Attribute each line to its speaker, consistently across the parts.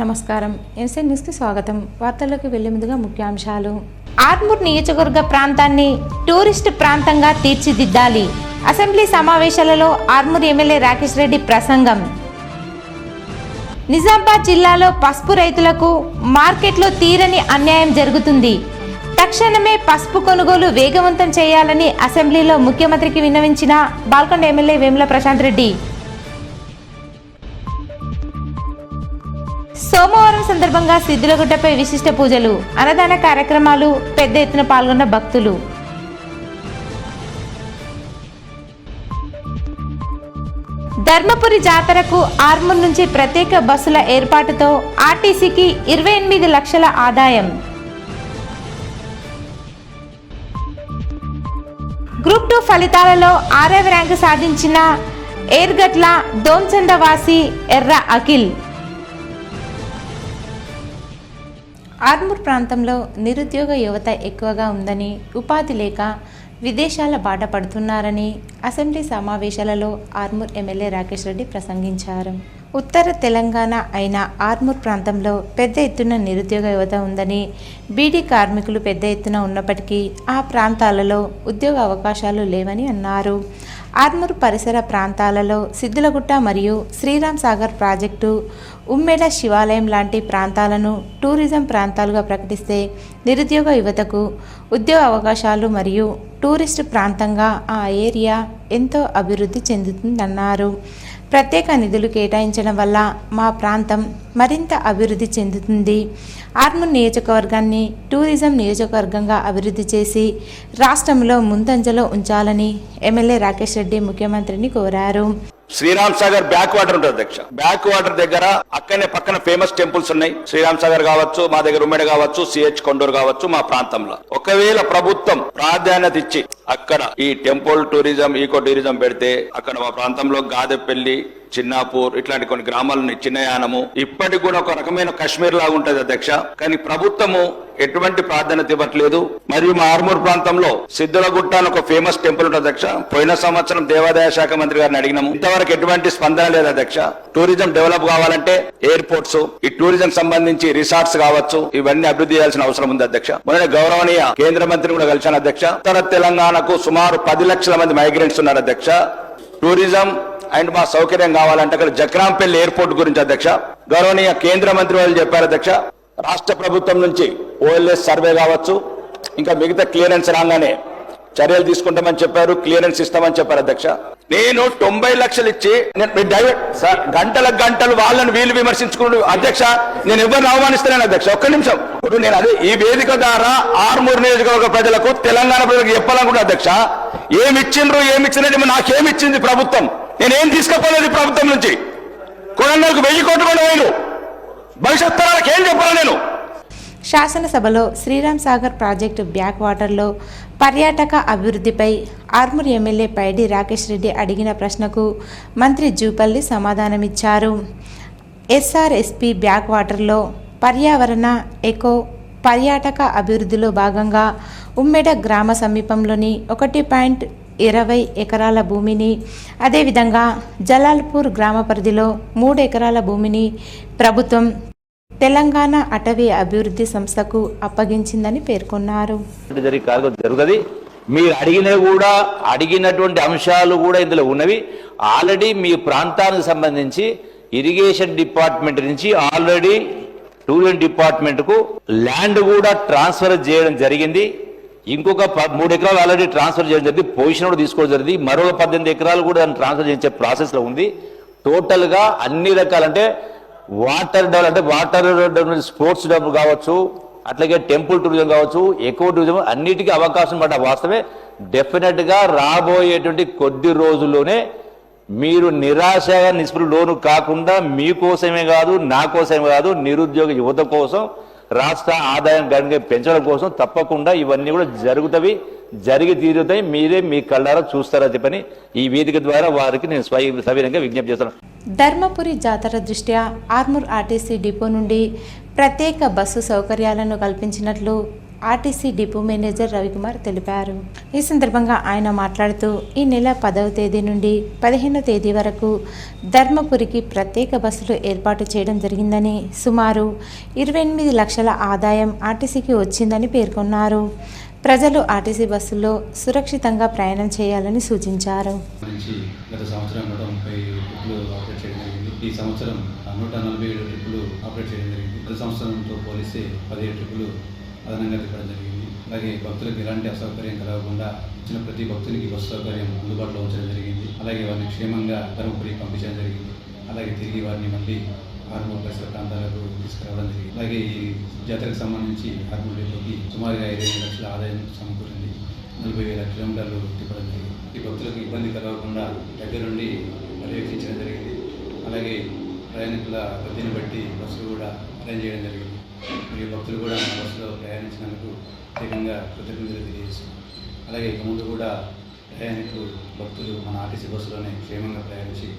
Speaker 1: నమస్కారం. ఎన్సీ న్యూస్కి స్వాగతం. వార్తల్లోకి వెళ్లే ముందుగా ముఖ్యాంశాలు. ఆర్మూర్ నియోజకవర్గ ప్రాంతాన్ని టూరిస్ట్ ప్రాంతంగా తీర్చిదిద్దాలి. అసెంబ్లీ సమావేశాలలో ఆర్మూర్ ఎమ్మెల్యే రాకేష్ రెడ్డి ప్రసంగం. నిజామాబాద్ జిల్లాలో పసుపు రైతులకు మార్కెట్లో తీరని అన్యాయం జరుగుతుంది. తక్షణమే పసుపు కొనుగోలు వేగవంతం చేయాలని అసెంబ్లీలో ముఖ్యమంత్రికి విన్నవించిన బాల్కొండ ఎమ్మెల్యే వేముల ప్రశాంత్ రెడ్డి. సోమవారం సందర్భంగా సిద్ధులగుట్టపై విశిష్ట పూజలు, అన్నదాన కార్యక్రమాలు, పెద్ద ఎత్తున పాల్గొన్న భక్తులు. ధర్మపురి జాతరకు ఆర్మూర్ నుంచి ప్రత్యేక బస్సుల ఏర్పాటుతో ఆర్టీసీకి 28 లక్షల ఆదాయం. గ్రూప్ 2 ఫలితాలలో 6వ ర్యాంకు సాధించిన ఏర్గట్ల దోంచంద వాసి ఎర్ర అఖిల్. ఆర్మూర్ ప్రాంతంలో నిరుద్యోగ యువత ఎక్కువగా ఉందని, ఉపాధి లేక విదేశాల బాట పడుతున్నారని అసెంబ్లీ సమావేశాలలో ఆర్మూర్ ఎమ్మెల్యే రాకేష్ రెడ్డి ప్రసంగించారు. ఉత్తర తెలంగాణ అయిన ఆర్మూర్ ప్రాంతంలో పెద్ద ఎత్తున నిరుద్యోగ యువత ఉందని, బీడీ కార్మికులు పెద్ద ఎత్తున ఉన్నప్పటికీ ఆ ప్రాంతాలలో ఉద్యోగ అవకాశాలు లేవని అన్నారు. ఆర్మూర్ పరిసర ప్రాంతాలలో సిద్ధులగుట్ట మరియు శ్రీరామ్ సాగర్ ప్రాజెక్టు, ఉమ్మెడ శివాలయం లాంటి ప్రాంతాలను టూరిజం ప్రాంతాలుగా ప్రకటిస్తే నిరుద్యోగ యువతకు ఉద్యోగ అవకాశాలు మరియు టూరిస్టు ప్రాంతంగా ఆ ఏరియా ఎంతో అభివృద్ధి చెందుతుందన్నారు. ప్రత్యేక నిధులు కేటాయించడం వల్ల మా ప్రాంతం మరింత అభివృద్ధి చెందుతుంది. ఆర్మూర్ నియోజకవర్గాన్ని టూరిజం నియోజకవర్గంగా అభివృద్ధి చేసి రాష్ట్రంలో ముందంజలో ఉంచాలని ఎమ్మెల్యే రాకేష్ రెడ్డి ముఖ్యమంత్రిని కోరారు.
Speaker 2: శ్రీరామ్ సాగర్ బ్యాక్ వాటర్ ఉంటుంది అధ్యక్ష. బ్యాక్ వాటర్ దగ్గర అక్కడనే పక్కన ఫేమస్ టెంపుల్స్ ఉన్నాయి. శ్రీరామ్ సాగర్ కావచ్చు, మా దగ్గర ఉమ్మడి కావచ్చు, సిహెచ్ కొండూరు కావచ్చు. మా ప్రాంతంలో ఒకవేళ ప్రభుత్వం ప్రాధాన్యత ఇచ్చి అక్కడ ఈ టెంపుల్ టూరిజం, ఈకో టూరిజం పెడితే అక్కడ మా ప్రాంతంలో గాదెపల్లి, చిన్నాపూర్ ఇట్లాంటి కొన్ని గ్రామాలు, చిన్నయానము ఇప్పటికి కూడా ఒక రకమైన కాశ్మీర్ లాగా ఉంటది అధ్యక్ష. కానీ ప్రభుత్వము ఎటువంటి ప్రాధాన్యత ఇవ్వట్లేదు. మరియు మా ఆర్మూర్ ప్రాంతంలో సిద్ధులగుట్ట అని ఒక ఫేమస్ టెంపుల్ ఉంటుంది అధ్యక్ష. పోయిన సంవత్సరం దేవాదాయ శాఖ మంత్రి గారిని అడిగినాము, ఇంతవరకు ఎటువంటి స్పందన లేదు అధ్యక్ష. టూరిజం డెవలప్ కావాలంటే ఎయిర్పోర్ట్స్, ఈ టూరిజం సంబంధించి రిసార్ట్స్ కావచ్చు, ఇవన్నీ అభివృద్ధి చేయాల్సిన అవసరం ఉంది అధ్యక్ష. మొన్న గౌరవనీయ కేంద్ర మంత్రిని కూడా కలిశాను అధ్యక్ష. ఉత్తర తెలంగాణకు సుమారు 10 లక్షల మంది మైగ్రెంట్స్ ఉన్నారు అధ్యక్ష. టూరిజం అండ్ మా సౌకర్యం కావాలంటే అక్కడ జక్రాంపల్లి ఎయిర్పోర్ట్ గురించి అధ్యక్ష గౌరవనీయ కేంద్ర మంత్రి వాళ్ళు చెప్పారు అధ్యక్ష. రాష్ట్ర ప్రభుత్వం నుంచి OLS సర్వే కావచ్చు, ఇంకా మిగతా క్లియరెన్స్ రాగానే చర్యలు తీసుకుంటామని చెప్పారు, క్లియరెన్స్ ఇస్తామని చెప్పారు అధ్యక్ష. నేను 90 లక్షలు ఇచ్చి గంటలు వాళ్ళని వీళ్ళు విమర్శించుకుంటూ అధ్యక్ష నేను ఎవరిని అవమానిస్తున్నాను అధ్యక్ష. ఒక్క నిమిషం. ఇప్పుడు నేను అదే ఈ వేదిక ద్వారా ఆర్మూర్ నియోజకవర్గ ప్రజలకు, తెలంగాణ ప్రజలకు చెప్పాలనుకుంటా అధ్యక్ష. ఏమిచ్చినట్టు నాకేమిచ్చింది ప్రభుత్వం? నేనేం తీసుకపోలేదు ప్రభుత్వం నుంచి. కొనందరికి 1000 కోట్లు కూడా వేయను. భవిష్యత్ తరాలకు ఏం చెప్పాలి నేను?
Speaker 1: శాసనసభలో శ్రీరామ్ సాగర్ ప్రాజెక్టు బ్యాక్ వాటర్లో పర్యాటక అభివృద్ధిపై ఆర్మూర్ ఎమ్మెల్యే పైడి రాకేష్ రెడ్డి అడిగిన ప్రశ్నకు మంత్రి జూపల్లి సమాధానమిచ్చారు. SRSP బ్యాక్ వాటర్లో పర్యావరణ ఎకో పర్యాటక అభివృద్ధిలో భాగంగా ఉమ్మెడ గ్రామ సమీపంలోని 1.20 ఎకరాల భూమిని, అదేవిధంగా జలాల్పూర్ గ్రామ పరిధిలో 3 ఎకరాల భూమిని ప్రభుత్వం తెలంగాణ అటవీ అభివృద్ధి సంస్థకు అప్పగించిందని పేర్కొన్నారు.
Speaker 3: జరుగుతుంది. మీరు అడిగినటువంటి అంశాలు కూడా ఇందులో ఉన్నవి. ఆల్రెడీ మీ ప్రాంతానికి సంబంధించి ఇరిగేషన్ డిపార్ట్మెంట్ నుంచి ఆల్రెడీ టూరిజం డిపార్ట్మెంట్ కు ల్యాండ్ కూడా ట్రాన్స్ఫర్ చేయడం జరిగింది. ఇంకొక 3 ఎకరాలు ఆల్రెడీ ట్రాన్స్ఫర్ చేయడం జరిగింది. పొజిషన్ కూడా తీసుకోవడం జరిగింది. మరొక 18 ఎకరాలు కూడా ట్రాన్స్ఫర్ చేసే ప్రాసెస్ లో ఉంది. టోటల్ గా అన్ని రకాలంటే వాటర్ డెవలప్, స్పోర్ట్స్ డెవలప్ కావచ్చు, అట్లాగే టెంపుల్ టూరిజం కావచ్చు, ఎకో టూరిజం అన్నిటికీ అవకాశం పడ్డ వాస్తవే. డెఫినెట్ గా రాబోయేటువంటి కొద్ది రోజుల్లోనే మీరు నిరాశగా నిస్పృహలోను కాకుండా మీకోసమే కాదు, నా కోసమే కాదు, నిరుద్యోగ యువత కోసం, రాష్ట్ర ఆదాయం గణనీయంగా పెంచడం కోసం తప్పకుండా ఇవన్నీ కూడా జరిగి తీరుతాయి. మీరే మీ కళ్ళారా చూస్తారని చెప్పని ఈ వేదిక ద్వారా వారికి నేను సవినంగా విజ్ఞప్తి చేస్తాను.
Speaker 1: ధర్మపురి జాతర దృష్ట్యా ఆర్మూర్ ఆర్టీసీ డిపో నుండి ప్రత్యేక బస్సు సౌకర్యాలను కల్పించినట్లు ఆర్టీసీ డిపో మేనేజర్ రవికుమార్ తెలిపారు. ఈ సందర్భంగా ఆయన మాట్లాడుతూ ఈ నెల 10వ తేదీ నుండి 15వ తేదీ వరకు ధర్మపురికి ప్రత్యేక బస్సులు ఏర్పాటు చేయడం జరిగిందని, సుమారు 28 లక్షల ఆదాయం ఆర్టీసీకి వచ్చిందని పేర్కొన్నారు. ప్రజలు ఆర్టీసీ బస్సుల్లో సురక్షితంగా ప్రయాణం చేయాలని సూచించారు.
Speaker 4: గత సంవత్సరం 130 ట్రిప్పులు ఆపరేట్ చేయడం జరిగింది. ఈ సంవత్సరం 147 ట్రిప్పులు ఆపరేట్ చేయడం జరిగింది. గత సంవత్సరంతో పోలిస్తే 17 ట్రిప్పులు అదనంగా తిప్పడం జరిగింది. అలాగే భక్తులకు ఎలాంటి అసౌకర్యం కలగకుండా ఇచ్చిన ప్రతి భక్తునికి బస్సు సౌకర్యం అందుబాటులో ఉంచడం జరిగింది. అలాగే వారిని క్షేమంగా ధర్మపురికి పంపించడం జరిగింది. అలాగే తిరిగి వారిని మళ్ళీ ఆర్మూర్ పరిసర ప్రాంతాలకు తీసుకురావడం జరిగింది. అలాగే ఈ జాతరకు సంబంధించి ఆర్మూర్ డిపోకి సుమారుగా 25 లక్షల ఆదాయం సమకూరింది. 40,000 కిలోమీటర్లు తిప్పడం జరిగింది. ఈ భక్తులకు ఇబ్బంది కలగకుండా దగ్గరుండి పర్యవేక్షించడం జరిగింది. అలాగే ప్రయాణికుల రద్దీని బట్టి బస్సులు కూడా అరేంజ్ చేయడం జరిగింది. మరియు భక్తులు కూడా మన బస్సులో ప్రయాణించినందుకు ప్రత్యేకంగా కృతజ్ఞతలు తెలియజేస్తున్నాం. అలాగే ఇక ముందు కూడా ప్రయాణికులు భక్తులు మన ఆర్టీసీ బస్సులోనే క్షేమంగా ప్రయాణించి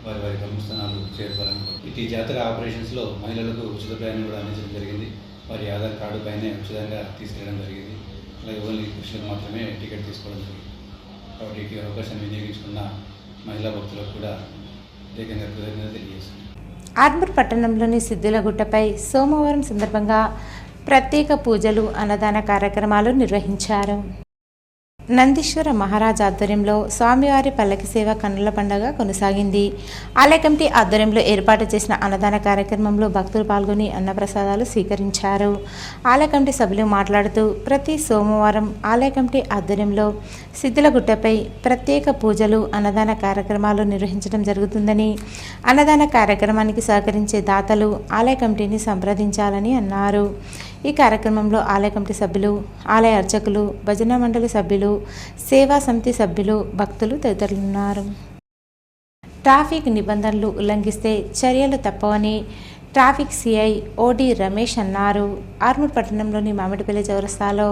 Speaker 4: వారి వారి గమ్యస్థానాలు చేరుకోవాలనుకుంటున్నాం. ఈ జాతర ఆపరేషన్స్లో మహిళలకు ఉచిత ప్రయాణం కూడా అందించడం జరిగింది. వారి ఆధార్ కార్డు పైనే ఉచితంగా తీసుకెళ్ళడం జరిగింది. అలాగే ఓన్లీ పురుషులకు మాత్రమే టికెట్ తీసుకోవడం జరిగింది. కాబట్టి ఈ అవకాశాన్ని వినియోగించుకున్న మహిళా భక్తులకు కూడా ప్రత్యేకంగా కృతజ్ఞతలు తెలియజేస్తున్నాం.
Speaker 1: ఆర్మూర్ పట్టణంలోని సిద్ధులగుట్టపై సోమవారం సందర్భంగా ప్రత్యేక పూజలు, అన్నదాన కార్యక్రమాలు నిర్వహించారు. నందీశ్వర మహారాజ్ ఆధ్వర్యంలో స్వామివారి పల్లకి సేవ కన్నుల పండుగ కొనసాగింది. ఆలయ కమిటీ ఆధ్వర్యంలో ఏర్పాటు చేసిన అన్నదాన కార్యక్రమంలో భక్తులు పాల్గొని అన్నప్రసాదాలు స్వీకరించారు. ఆలయ కమిటీ సభ్యులు మాట్లాడుతూ ప్రతి సోమవారం ఆలయ కమిటీ ఆధ్వర్యంలో సిద్ధులగుట్టపై ప్రత్యేక పూజలు, అన్నదాన కార్యక్రమాలు నిర్వహించడం జరుగుతుందని, అన్నదాన కార్యక్రమానికి సహకరించే దాతలు ఆలయ కమిటీని సంప్రదించాలని అన్నారు. ఈ కార్యక్రమంలో ఆలయ కమిటీ సభ్యులు, ఆలయ అర్చకులు, భజన మండలి సభ్యులు, సేవా సమితి సభ్యులు, భక్తులు తదితరులున్నారు. ట్రాఫిక్ నిబంధనలు ఉల్లంఘిస్తే చర్యలు తప్పవని ట్రాఫిక్ సిఐ ఓడి రమేష్ అన్నారు. ఆర్మూర్ పట్టణంలోని మామిడిపల్లి చౌరస్తాలో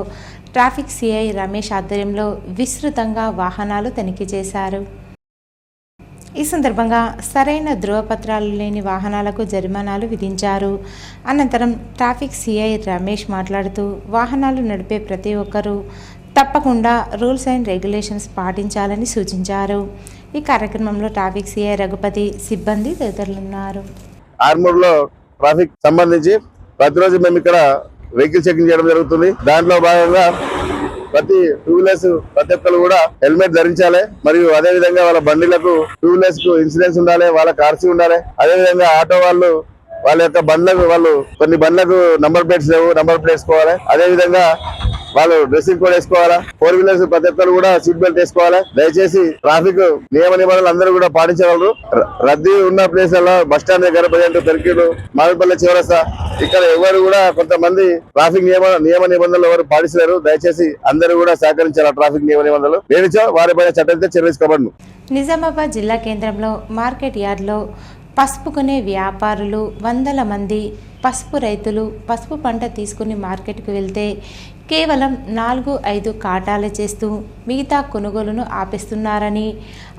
Speaker 1: ట్రాఫిక్ సిఐ రమేష్ ఆధ్వర్యంలో విస్తృతంగా వాహనాలు తనిఖీ చేశారు. ఈ సందర్భంగా సరైన ధృవపత్రాలు లేని వాహనాలకు జరిమానాలు విధించారు. అనంతరం ట్రాఫిక్ సిఐ రమేష్ మాట్లాడుతూ వాహనాలు నడిపే ప్రతి ఒక్కరూ తప్పకుండా రూల్స్ అండ్ రెగ్యులేషన్స్ పాటించాలని సూచించారు. ఈ కార్యక్రమంలో ట్రాఫిక్ సిఐ రఘుపతి, సిబ్బంది తదితరులున్నారు.
Speaker 5: ఆర్మూర్లో ట్రాఫిక్ సంబంధించి ప్రతిరోజు మేము ఇక్కడ వెహికల్ చెకింగ్ చేయడం జరుగుతుంది. దాంట్లో భాగంగా ప్రతి టూ వీలర్స్ ప్రతి ఒక్కరు కూడా హెల్మెట్ ధరించాలి. మరియు అదే విధంగా వాళ్ళ బండిలకు టూ వీలర్స్ కు ఇన్సూరెన్స్ ఉండాలి, వాళ్ళకి ఆర్సీ ఉండాలి. అదే విధంగా ఆటో వాళ్ళు వాళ్ళ యొక్క బండ్లకు కొన్ని బండ్లకు నంబర్ ప్లేట్స్ లేవు, నంబర్ ప్లేట్స్ వేసుకోవాలి. అదే విధంగా వాళ్ళు డ్రెస్సింగ్ కోడ్ వేసుకోవాలా. 4 వీలర్స్ ప్రతి ఒక్కరు కూడా సీట్ బెల్ట్ వేసుకోవాలి. దయచేసి ట్రాఫిక్ నియమ నిబంధనలు అందరూ కూడా పాటించగలరు. రద్దీ ఉన్న ప్లేస్లలో బస్ స్టాండ్ దగ్గర ప్రజెంట్ పెరికిడు, మామిడిపల్లి చివరస్తా ఇక్కడ ఎవరు కూడా కొంతమంది ట్రాఫిక్ నియమ నిబంధనలు ఎవరు పాటించలేరు. దయచేసి అందరూ కూడా సహకరించాలి. ట్రాఫిక్ నియమ నిబంధనలు లేనిచో వారిపైన చట్టంతో చర్య తీసుకోబడును.
Speaker 1: నిజామాబాద్ జిల్లా కేంద్రంలో మార్కెట్ యార్డ్లో పసుపు కొనే వ్యాపారులు 100 మంది పసుపు రైతులు పసుపు పంట తీసుకుని మార్కెట్కు వెళ్తే కేవలం 4-5 కాటాలు చేస్తూ మిగతా కొనుగోలును ఆపేస్తున్నారని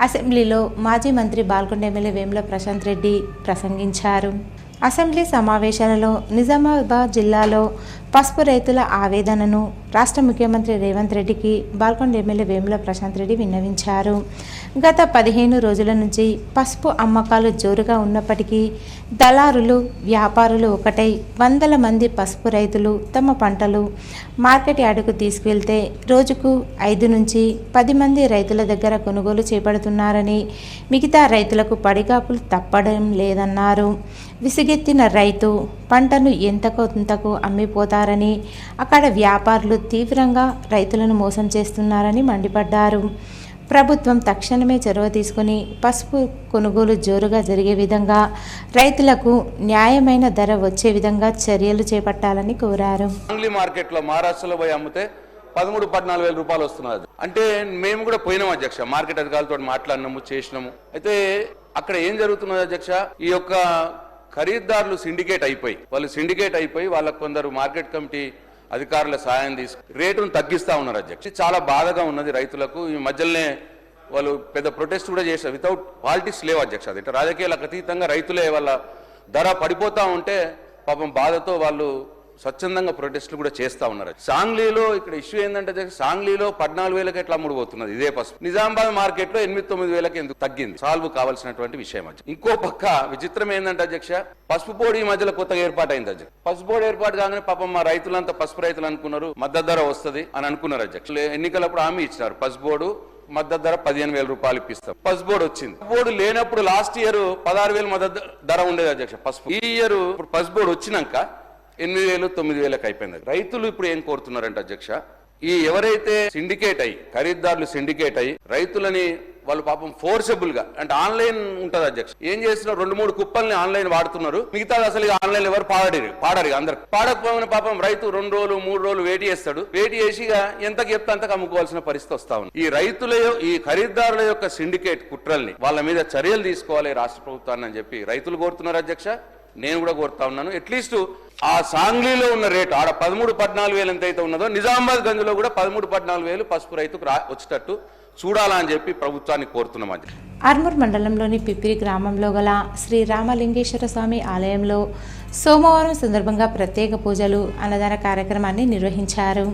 Speaker 1: అసెంబ్లీలో మాజీ మంత్రి బాల్కొండ ఎమ్మెల్యే వేముల ప్రశాంత్ రెడ్డి ప్రసంగించారు. అసెంబ్లీ సమావేశాలలో నిజామాబాద్ జిల్లాలో పసుపు రైతుల ఆవేదనను రాష్ట్ర ముఖ్యమంత్రి రేవంత్ రెడ్డికి బాల్కొండ ఎమ్మెల్యే వేముల ప్రశాంత్ రెడ్డి విన్నవించారు. గత 15 రోజుల నుంచి పసుపు అమ్మకాలు జోరుగా ఉన్నప్పటికీ దళారులు, వ్యాపారులు ఒకటై 100 మంది పసుపు రైతులు తమ పంటలు మార్కెట్ యార్డుకు తీసుకువెళ్తే రోజుకు 5 నుంచి 10 మంది రైతుల దగ్గర కొనుగోలు చేపడుతున్నారని, మిగతా రైతులకు పడిగాపులు తప్పడం లేదన్నారు. విసిగెత్తిన రైతు పంటను ఎంతకు అమ్మిపోతారని, అక్కడ వ్యాపారులు తీవ్రంగా రైతులను మోసం చేస్తున్నారని మండిపడ్డారు. ప్రభుత్వం తక్షణమే చొరవ తీసుకుని పసుపు కొనుగోలు జోరుగా జరిగే విధంగా, రైతులకు న్యాయమైన ధర వచ్చే విధంగా చర్యలు చేపట్టాలని కోరారు.
Speaker 6: మార్కెట్లో మహారాష్ట్రలో పోయి అమ్మితే 13-14 వేల రూపాయలు వస్తున్నది. అంటే మేము కూడా పోయినాం అధ్యక్ష, మార్కెట్ అధికారులతో మాట్లాడినాము, చేసినాము. అయితే అక్కడ ఏం జరుగుతున్నది అధ్యక్ష, ఈ యొక్క ఖరీదారులు సిండికేట్ అయిపోయి వాళ్ళకు కొందరు మార్కెట్ కమిటీ అధికారుల సాయం తీసుకుని రేటును తగ్గిస్తా ఉన్నారు అధ్యక్ష. చాలా బాధగా ఉన్నది రైతులకు. ఈ మధ్యలోనే వాళ్ళు పెద్ద ప్రొటెస్ట్ కూడా చేశారు. వితౌట్ పాలిటిక్స్ లేవు అధ్యక్ష. అది రాజకీయాలకు అతీతంగా రైతులే వాళ్ళ ధర పడిపోతా ఉంటే పాపం బాధతో వాళ్ళు స్వచ్ఛందంగా ప్రొటెస్టులు కూడా చేస్తా ఉన్నారు. సాంగ్లీలో ఇక్కడ ఇష్యూ ఏంటంటే సాంగ్లీలో 14,000 ఎట్లా అమ్ముడుపోతున్నది ఇదే పసుపు. నిజామాబాద్ మార్కెట్ లో 8-9 ఎందుకు తగ్గింది? సాల్వ్ కావాల్సినటువంటి విషయం అది. ఇంకో పక్క విచిత్రం ఏంటంటే అధ్యక్ష, పసుపు బోర్డు ఈ మధ్యలో కొత్తగా ఏర్పాటైంది అధ్యక్ష. పసుపు బోర్డు ఏర్పాటు కాగానే పాపం మా రైతులంతా పసుపు రైతులు అనుకున్నారు మద్దతు ధర వస్తుంది అని అనుకున్నారు అధ్యక్ష. ఎన్నికలప్పుడు హామీ ఇచ్చినారు పసుపు బోర్డు మద్దతు ధర 15,000 రూపాయలు ఇప్పిస్తాం. పసుపు బోర్డు వచ్చింది. బోర్డు లేనప్పుడు లాస్ట్ ఇయర్ 16,000 మద్దతు ధర ఉండేది అధ్యక్ష పసుపు. ఈ ఇయర్ ఇప్పుడు పసుపు బోర్డు వచ్చినాక 8,000-9,000 అయిపోయింది. రైతులు ఇప్పుడు ఏం కోరుతున్నారంటే అధ్యక్ష, ఈ ఎవరైతే సిండికేట్ అయ్యి ఖరీదారులు సిండికేట్ అయ్యి రైతులని వాళ్ళు పాపం ఫోర్సబుల్ గా అంటే ఆన్లైన్ ఉంటది అధ్యక్ష, ఏం చేస్తున్నారు 2-3 కుప్పల్ని ఆన్లైన్ వాడుతున్నారు. మిగతాది అసలు ఆన్లైన్ ఎవరు పాడరు. అందరు పాడకపోయిన పాపం రైతు 2 రోజులు 3 రోజులు వెయిట్ చేస్తాడు. వెయిట్ చేసి ఎంతకు చెప్తే అంతకు అమ్ముకోవాల్సిన పరిస్థితి వస్తా ఉంది. ఈ రైతుల ఈ ఖరీదారుల యొక్క సిండికేట్ కుట్రల్ని వాళ్ళ మీద చర్యలు తీసుకోవాలి రాష్ట్ర ప్రభుత్వాన్ని అని చెప్పి రైతులు కోరుతున్నారు అధ్యక్ష. నేను కూడా కోరుతా ఉన్నాను. అట్లీస్ట్ ఆ సాంగ్లీలో ఉన్న రేటు ఆడ 13-14 ఎంతైతే ఉన్నదో నిజామాబాద్ గంజ్లో కూడా 13-14 పసుపు రైతుకు వచ్చేటట్టు చూడాలా అని చెప్పి ప్రభుత్వాన్ని కోరుతున్నాం. అది
Speaker 1: ఆర్మూర్ మండలంలోని పిప్పిరి గ్రామంలో గల శ్రీ రామలింగేశ్వర స్వామి ఆలయంలో సోమవారం సందర్భంగా ప్రత్యేక పూజలు అన్నదాన కార్యక్రమాన్ని నిర్వహించారు.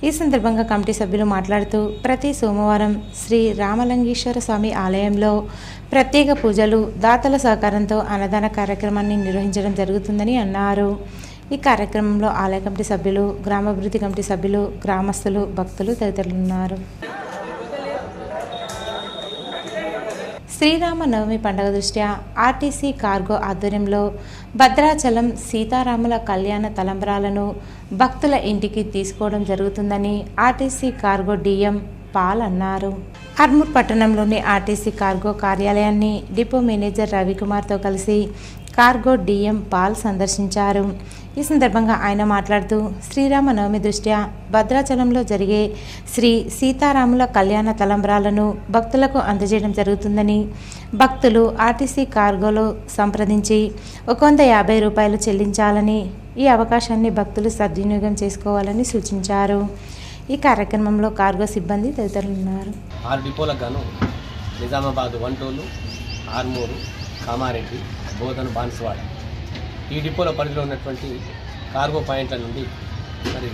Speaker 1: ఈ సందర్భంగా కమిటీ సభ్యులు మాట్లాడుతూ ప్రతి సోమవారం శ్రీ రామలింగేశ్వర స్వామి ఆలయంలో ప్రత్యేక పూజలు దాతల సహకారంతో అన్నదాన కార్యక్రమాన్ని నిర్వహించడం జరుగుతుందని అన్నారు. ఈ కార్యక్రమంలో ఆలయ కమిటీ సభ్యులు, గ్రామాభివృద్ధి కమిటీ సభ్యులు, గ్రామస్తులు, భక్తులు తదితరులు ఉన్నారు. శ్రీరామ నవమి పండుగ దృష్ట్యా ఆర్టీసీ కార్గో ఆధ్వర్యంలో భద్రాచలం సీతారాముల కళ్యాణ తలంబ్రాలను భక్తుల ఇంటికి తీసుకోవడం జరుగుతుందని ఆర్టీసీ కార్గో డిఎం పాల్ అన్నారు. ఆర్మూర్ పట్టణంలోని ఆర్టీసీ కార్గో కార్యాలయాన్ని డిపో మేనేజర్ రవికుమార్తో కలిసి కార్గో డిఎం పాల్ సందర్శించారు. ఈ సందర్భంగా ఆయన మాట్లాడుతూ శ్రీరామ నవమి దృష్ట్యా భద్రాచలంలో జరిగే శ్రీ సీతారాముల కళ్యాణ తలంబ్రాలను భక్తులకు అందజేయడం జరుగుతుందని, భక్తులు ఆర్టీసీ కార్గోలో సంప్రదించి 150 రూపాయలు చెల్లించాలని, ఈ అవకాశాన్ని భక్తులు సద్వినియోగం చేసుకోవాలని సూచించారు. ఈ కార్యక్రమంలో కార్గో సిబ్బంది తదితరులు ఉన్నారు.
Speaker 7: 6 డిపోలకు గాను నిజామాబాద్, వంటోలు, ఆర్మూరు, కామారెడ్డి, బోధన్, బాన్సువాడ ఈ డిపోల పరిధిలో ఉన్నటువంటి కార్గో పాయింట్ల నుండి మరి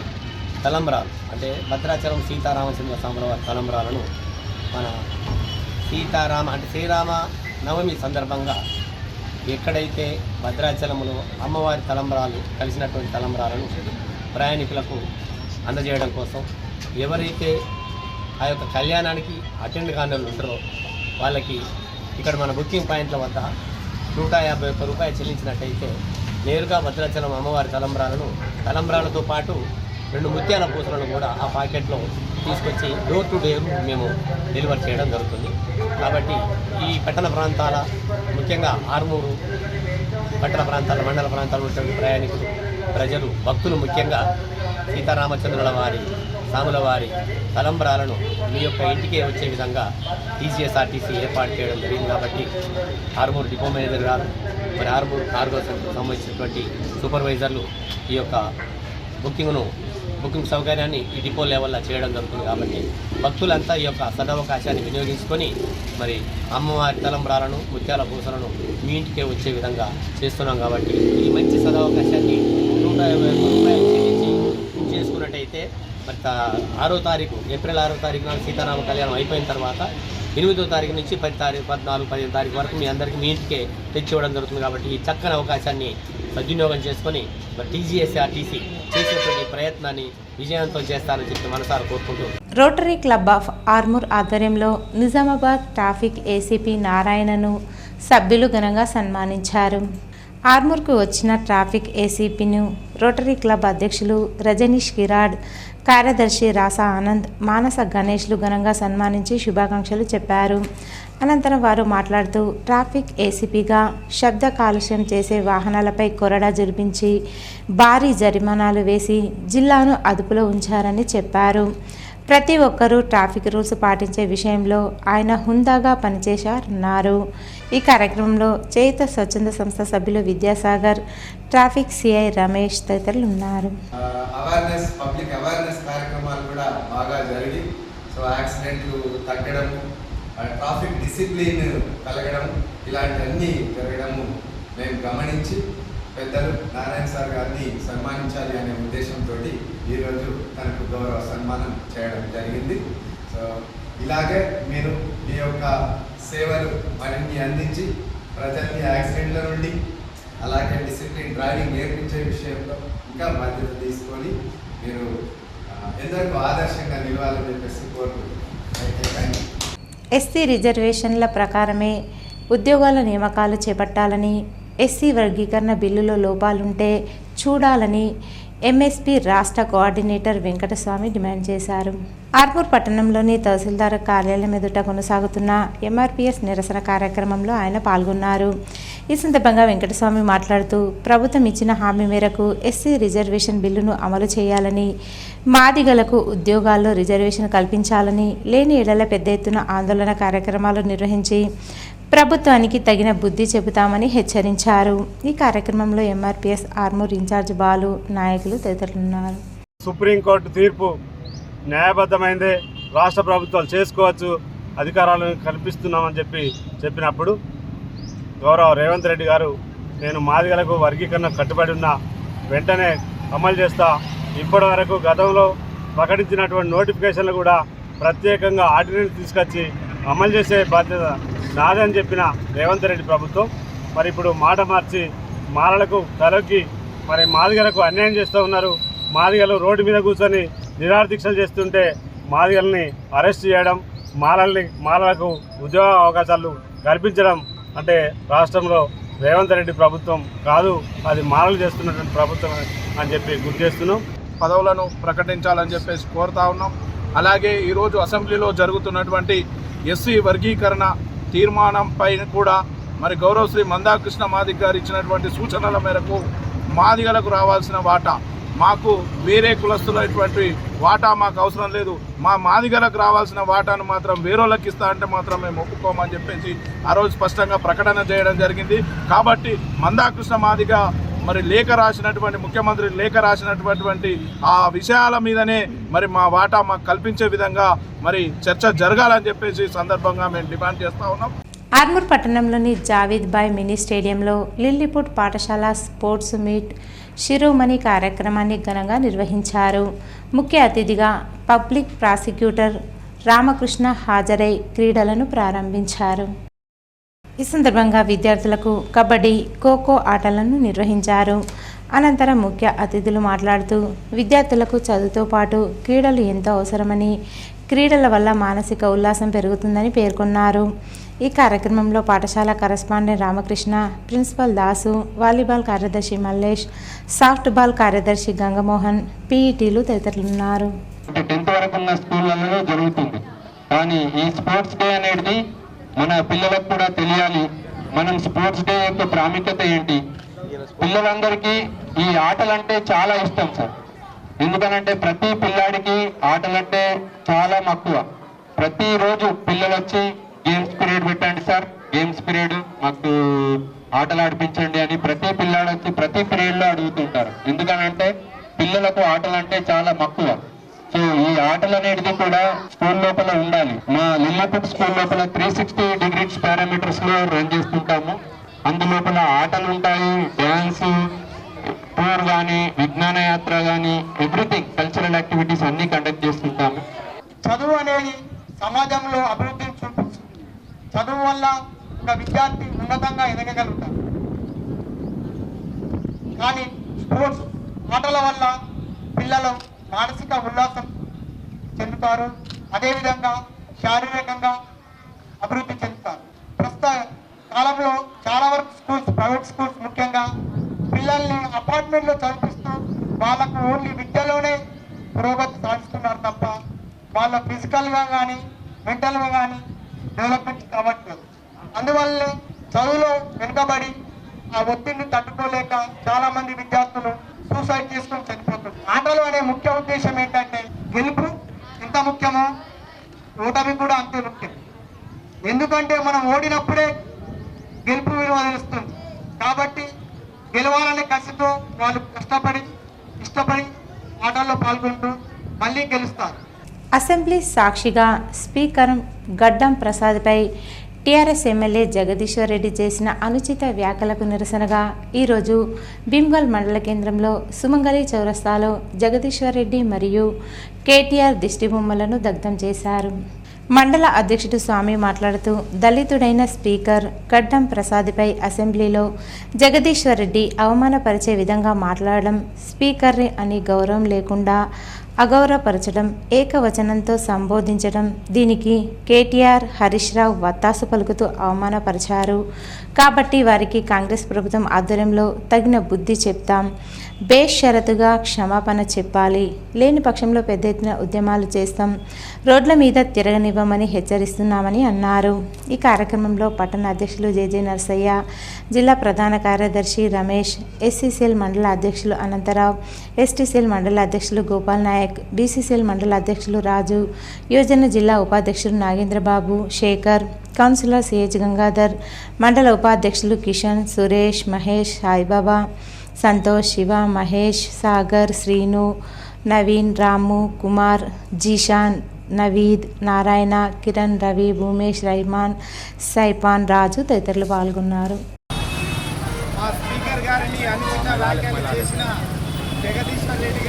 Speaker 7: తలంబ్రాలు అంటే భద్రాచలం సీతారామచంద్ర స్వామి తలంబ్రాలను మన శ్రీరామ నవమి సందర్భంగా ఎక్కడైతే భద్రాచలంలో అమ్మవారి తలంబ్రాలు కలిసినటువంటి తలంబ్రాలను ప్రయాణికులకు అందజేయడం కోసం ఎవరైతే ఆ యొక్క కళ్యాణానికి అటెండ్ కాని వాళ్ళు ఉంటారో వాళ్ళకి ఇక్కడ మన బుకింగ్ పాయింట్ల వద్ద 151 రూపాయలు చెల్లించినట్టయితే నేరుగా భద్రాచలం అమ్మవారి తలంబ్రాలతో పాటు 2 ముత్యాల పూసలను కూడా ఆ ప్యాకెట్లో తీసుకొచ్చి డోర్ టు డోర్ మేము డెలివర్ చేయడం జరుగుతుంది. కాబట్టి ఈ పట్టణ ప్రాంతాల ముఖ్యంగా ఆర్మూరు పట్టణ ప్రాంతాల మండల ప్రాంతాల ఉన్నటువంటి ప్రయాణికులు, ప్రజలు, భక్తులు ముఖ్యంగా సీతారామచంద్రుల వారి సాముల వారి తలంబ్రాలను మీ యొక్క ఇంటికే వచ్చే విధంగా టీజీఎస్ఆర్టీసీ ఏర్పాటు చేయడం జరిగింది. కాబట్టి ఆర్మూర్ డిపో మేనేజర్ గారు మరి ఆర్మూర్ కార్గో సంబంధించినటువంటి సూపర్వైజర్లు ఈ యొక్క బుకింగ్ సౌకర్యాన్ని ఈ డిపో లెవెల్లో చేయడం జరుగుతుంది. కాబట్టి భక్తులంతా ఈ యొక్క సదవకాశాన్ని వినియోగించుకొని మరి అమ్మవారి తలంబ్రాలను, ముత్యాల పూసలను మీ ఇంటికే వచ్చే విధంగా చేస్తున్నాం. కాబట్టి ఈ మంచి సదవకాశాన్ని 150 రూపాయలు చెల్లించి చేసుకున్నట్టయితే మరి 6వ తారీఖు ఏప్రిల్ 6వ తారీఖు నాడు సీతారామ కళ్యాణం అయిపోయిన తర్వాత 8వ తారీఖు నుంచి 10 తారీఖు, 14, 15 తారీఖు వరకు మీ అందరికీ మీ ఇంటికే తెచ్చివ్వడం జరుగుతుంది. కాబట్టి ఈ చక్కని అవకాశాన్ని సద్వినియోగం చేసుకొని మరి టీజీఎస్ఆర్టీసీ చేసేటువంటి ప్రయత్నాన్ని విజయవంతం చేస్తారని చెప్పి మనసారా కోరుకుంటూ
Speaker 1: రోటరీ క్లబ్ ఆఫ్ ఆర్మూర్ ఆధ్వర్యంలో నిజామాబాద్ ట్రాఫిక్ ఏసీపీ నారాయణను సభ్యులు ఘనంగా సన్మానించారు. ఆర్మూర్కు వచ్చిన ట్రాఫిక్ ఏసీపీను రోటరీ క్లబ్ అధ్యక్షులు రజనీష్ కిరాడ్, కార్యదర్శి రాసా ఆనంద్, మానస గణేష్లు ఘనంగా సన్మానించి శుభాకాంక్షలు చెప్పారు. అనంతరం వారు మాట్లాడుతూ ట్రాఫిక్ ఏసీపీగా శబ్ద కాలుష్యం చేసే వాహనాలపై కొరడా జరిపించి భారీ జరిమానాలు వేసి జిల్లాను అదుపులో ఉంచారని చెప్పారు. ప్రతి ఒక్కరూ ట్రాఫిక్ రూల్స్ పాటించే విషయంలో ఆయన హుందాగా పనిచేశారన్నారు. ఈ కార్యక్రమంలో చేయుత స్వచ్ఛంద సంస్థ సభ్యులు విద్యాసాగర్, ట్రాఫిక్ సిఐ రమేష్ తదితరులు ఉన్నారు.
Speaker 8: పబ్లిక్ అవేర్నెస్ కార్యక్రమాలు కూడా బాగా జరిగి సో యాక్సిడెంట్లు తగ్గడము, ట్రాఫిక్ డిసిప్లిన్ కలగడం, ఇలాంటివన్నీ జరగడము మేము గమనించి పెద్దలు నారాయణ సార్ గారిని సన్మానించాలి అనే ఉద్దేశంతో ఈరోజు తనకు గౌరవ సన్మానం చేయడం జరిగింది. సో ఇలాగే మీరు మీ యొక్క సేవలు మరిన్ని అందించి ప్రజల్ని యాక్సిడెంట్ల నుండి అలాగే డిసిప్లిన్ డ్రైవింగ్ నేర్పించే విషయంలో ఇంకా బాధ్యత తీసుకొని మీరు ఎందరికో ఆదర్శంగా నిలవాలని చెప్పేసి కోరుకుంటున్నాను.
Speaker 1: ఎస్సీ రిజర్వేషన్ల ప్రకారమే ఉద్యోగాల నియామకాలు చేపట్టాలని, ఎస్సీ వర్గీకరణ బిల్లులో లోపాలుంటే చూడాలని ఎంఎస్పీ రాష్ట్ర కోఆర్డినేటర్ వెంకటస్వామి డిమాండ్ చేశారు. ఆర్మూర్ పట్టణంలోని తహసీల్దార్ కార్యాలయం ఎదుట కొనసాగుతున్న ఎంఆర్పీఎస్ నిరసన కార్యక్రమంలో ఆయన పాల్గొన్నారు. ఈ సందర్భంగా వెంకటస్వామి మాట్లాడుతూ ప్రభుత్వం ఇచ్చిన హామీ మేరకు ఎస్సీ రిజర్వేషన్ బిల్లును అమలు చేయాలని, మాదిగలకు ఉద్యోగాల్లో రిజర్వేషన్ కల్పించాలని, లేని ఏడల పెద్ద ఎత్తున ఆందోళన కార్యక్రమాలు నిర్వహించి ప్రభుత్వానికి తగిన బుద్ధి చెబుతామని హెచ్చరించారు. ఈ కార్యక్రమంలో ఎంఆర్పీఎస్ ఆర్మూర్ ఇన్ఛార్జ్ బాలు, నాయకులు తదితరులున్నారు.
Speaker 9: సుప్రీంకోర్టు తీర్పు న్యాయబద్ధమైందే, రాష్ట్ర ప్రభుత్వాలు చేసుకోవచ్చు, అధికారాలను కల్పిస్తున్నామని చెప్పినప్పుడు గౌరవ రేవంత్ రెడ్డి గారు నేను మాదిగలకు వర్గీకరణ కట్టుబడి ఉన్న వెంటనే అమలు చేస్తా, ఇప్పటి వరకు గతంలో ప్రకటించినటువంటి నోటిఫికేషన్లు కూడా ప్రత్యేకంగా ఆర్డినెన్స్ తీసుకొచ్చి అమలు చేసే బాధ్యత నాదని చెప్పిన రేవంత్ రెడ్డి ప్రభుత్వం మరి ఇప్పుడు మాట మార్చి మాలలకు తలొగ్గి మరి మాదిగలకు అన్యాయం చేస్తూ ఉన్నారు. మాదిగలు రోడ్డు మీద కూర్చొని నిరాదీక్షలు చేస్తుంటే మాదిగల్ని అరెస్ట్ చేయడం, మాలలకు ఉద్యోగ అవకాశాలు కల్పించడం అంటే రాష్ట్రంలో రేవంత్ రెడ్డి ప్రభుత్వం కాదు, అది మాలలు చేస్తున్నటువంటి ప్రభుత్వం అని చెప్పి గుర్తు చేస్తున్నాం.
Speaker 10: పదవులను ప్రకటించాలని చెప్పేసి కోరుతా ఉన్నాం. అలాగే ఈరోజు అసెంబ్లీలో జరుగుతున్నటువంటి ఎస్సీ వర్గీకరణ తీర్మానంపై కూడా మరి గౌరవశ్రీ మందాకృష్ణ మాదిగ గారు ఇచ్చినటువంటి సూచనల మేరకు మాదిగలకు రావాల్సిన వాటా, మాకు వేరే కులస్తులైనటువంటి వాటా మాకు అవసరం లేదు, మా మాదిగలకు రావాల్సిన వాటాను మాత్రం వేరేళ్ళకి ఇస్తా అంటే మాత్రం మేము ఒప్పుకోమని చెప్పేసి ఆ రోజు స్పష్టంగా ప్రకటన చేయడం జరిగింది. కాబట్టి మందాకృష్ణ మాదిగ మరి లేఖ రాసినటువంటి ముఖ్యమంత్రి లేఖ రాసినటువంటి ఆ విషయాల మీదనే మరి మా వాటా మాకు కల్పించే విధంగా మరి చర్చ జరగాలని చెప్పేసి సందర్భంగా మేము డిమాండ్ చేస్తూ ఉన్నాం.
Speaker 1: ఆర్మూర్ పట్టణంలోని జావేద్ బాయ్ మినీ స్టేడియంలో లిల్లీపుట్ పాఠశాల స్పోర్ట్స్ మీట్ శిరోమణి కార్యక్రమాన్ని ఘనంగా నిర్వహించారు. ముఖ్య అతిథిగా పబ్లిక్ ప్రాసిక్యూటర్ రామకృష్ణ హాజరై క్రీడలను ప్రారంభించారు. ఈ సందర్భంగా విద్యార్థులకు కబడ్డీ, ఖోఖో ఆటలను నిర్వహించారు. అనంతరం ముఖ్య అతిథులు మాట్లాడుతూ విద్యార్థులకు చదువుతో పాటు క్రీడలు ఎంతో అవసరమని, క్రీడల వల్ల మానసిక ఉల్లాసం పెరుగుతుందని పేర్కొన్నారు. ఈ కార్యక్రమంలో పాఠశాల correspondent Ramakrishna, principal Dasu, volleyball కార్యదర్శి మల్లేష్, సాఫ్ట్ బాల్ కార్యదర్శి గంగమోహన్, పీఈటీలు తదితరులున్నారు.
Speaker 11: 10th వరకు ఉన్న స్కూళ్ళలో జరుగుతుంది, కానీ ఈ స్పోర్ట్స్ డే అనేది మన పిల్లలకు కూడా తెలియాలి. మనం స్పోర్ట్స్ డే యొక్క ప్రాముఖ్యత ఏంటి, పిల్లలందరికీ ఈ ఆటలంటే చాలా ఇష్టం సార్. ఎందుకనంటే ప్రతి పిల్లాడికి ఆటలంటే చాలా మక్కువ. ప్రతిరోజు పిల్లలు వచ్చి గేమ్స్ పీరియడ్ పెట్టండి సార్, గేమ్స్ పీరియడ్ మాకు ఆటలు ఆడిపించండి అని ప్రతి పిల్లాడు వచ్చి ప్రతి పీరియడ్లో అడుగుతుంటారు. ఎందుకనంటే పిల్లలకు ఆటలంటే చాలా మక్కువ. సో ఈ ఆటలు అనేది కూడా స్కూల్ లోపల ఉండాలి. మా లిల్లీపుట్ స్కూల్ లోపల 360 డిగ్రీస్ పారామీటర్స్ లో రన్ చేస్తుంటాము. అందులోపల ఆటలు ఉంటాయి, డ్యాన్స్, టూర్ కానీ, విజ్ఞాన యాత్ర కానీ, ఎవ్రీథింగ్ కల్చరల్ యాక్టివిటీస్ అన్ని కండక్ట్ చేస్తుంటాము.
Speaker 12: చదువు అనేది సమాజంలో అభివృద్ధిని చూపిస్తుంది. చదువు వల్ల ఒక విద్యార్థి ఉన్నతంగా ఎదగగలుగుతారు. కానీ స్పోర్ట్స్ ఆటల వల్ల పిల్లలు మానసిక ఉల్లాసం చెందుతారు, అదేవిధంగా శారీరకంగా అభివృద్ధి చెందుతారు. ప్రస్తుత కాలంలో చాలా వరకు స్కూల్స్, ప్రైవేట్ స్కూల్స్ ముఖ్యంగా పిల్లల్ని అపార్ట్మెంట్లో చదివిస్తూ వాళ్ళకు ఓన్లీ విద్యలోనే పురోగతి సాధిస్తున్నారు తప్ప వాళ్ళ ఫిజికల్గా కానీ మెంటల్గా కానీ డెవలప్మెంట్ కావట్లేదు. అందువల్లే చదువులో వెనుకబడి ఆ ఒత్తిడిని తట్టుకోలేక చాలా మంది విద్యార్థులు సూసైడ్ చేసుకొని చనిపోతుంది. ఆటలు అనే ముఖ్య ఉద్దేశం ఏంటంటే గెలుపు ఎంత ముఖ్యమో ఓటమి కూడా అంతే ముఖ్యం. ఎందుకంటే మనం ఓడినప్పుడే గెలుపు విలువ తెలుస్తుంది. కాబట్టి గెలవాలనే కసితో వాళ్ళు ఇష్టపడి ఆటల్లో పాల్గొంటూ మళ్ళీ గెలుస్తారు.
Speaker 1: అసెంబ్లీ సాక్షిగా స్పీకర్ గడ్డం ప్రసాద్పై టీఆర్ఎస్ ఎమ్మెల్యే జగదీశ్వర్ రెడ్డి చేసిన అనుచిత వ్యాఖ్యలకు నిరసనగా ఈరోజు భీమ్గల్ మండల కేంద్రంలో సుమంగళి చౌరస్తాలో జగదీశ్వర్ రెడ్డి మరియు కేటీఆర్ దిష్టిబొమ్మలను దగ్ధం చేశారు. మండల అధ్యక్షుడు స్వామి మాట్లాడుతూ దళితుడైన స్పీకర్ గడ్డం ప్రసాద్పై అసెంబ్లీలో జగదీశ్వర్ రెడ్డి అవమానపరిచే విధంగా మాట్లాడడం, స్పీకర్ అని గౌరవం లేకుండా అగౌరవపరచడం, ఏకవచనంతో సంబోధించడం, దీనికి కేటీఆర్, హరీష్ రావు వత్తాసు పలుకుతూ అవమానపరిచారు. కాబట్టి వారికి కాంగ్రెస్ ప్రభుత్వం ఆధ్వర్యంలో తగిన బుద్ధి చెప్తాం, బేషరతుగా క్షమాపణ చెప్పాలి, లేని పక్షంలో పెద్ద ఎత్తున ఉద్యమాలు చేస్తాం, రోడ్ల మీద తిరగనివ్వమని హెచ్చరిస్తున్నామని అన్నారు. ఈ కార్యక్రమంలో పట్టణ అధ్యక్షులు జేజే నరసయ్య, జిల్లా ప్రధాన కార్యదర్శి రమేష్, ఎస్సీసీఎల్ మండల అధ్యక్షులు అనంతరావు, ఎస్టీసీఎల్ మండల అధ్యక్షులు గోపాల్ నాయక్, బీసీసీఎల్ మండల అధ్యక్షులు రాజు, యువజన జిల్లా ఉపాధ్యక్షులు నాగేంద్రబాబు, శేఖర్, కౌన్సిలర్ సిహెచ్ గంగాధర్, మండల ఉపాధ్యక్షులు కిషన్, సురేష్, మహేష్, సాయిబాబా, సంతోష్, శివ, మహేష్, సాగర్, శ్రీను, నవీన్, రాము, కుమార్, జీషాన్, నవీద్, నారాయణ, కిరణ్, రవి, భూమేష్, రైమాన్, సైపాన్, రాజు తదితరులు పాల్గొన్నారు.
Speaker 12: మా స్పీకర్ గారిని అనుచిత వ్యాఖ్యలు చేసిన జగదీశ్వర్ రెడ్డి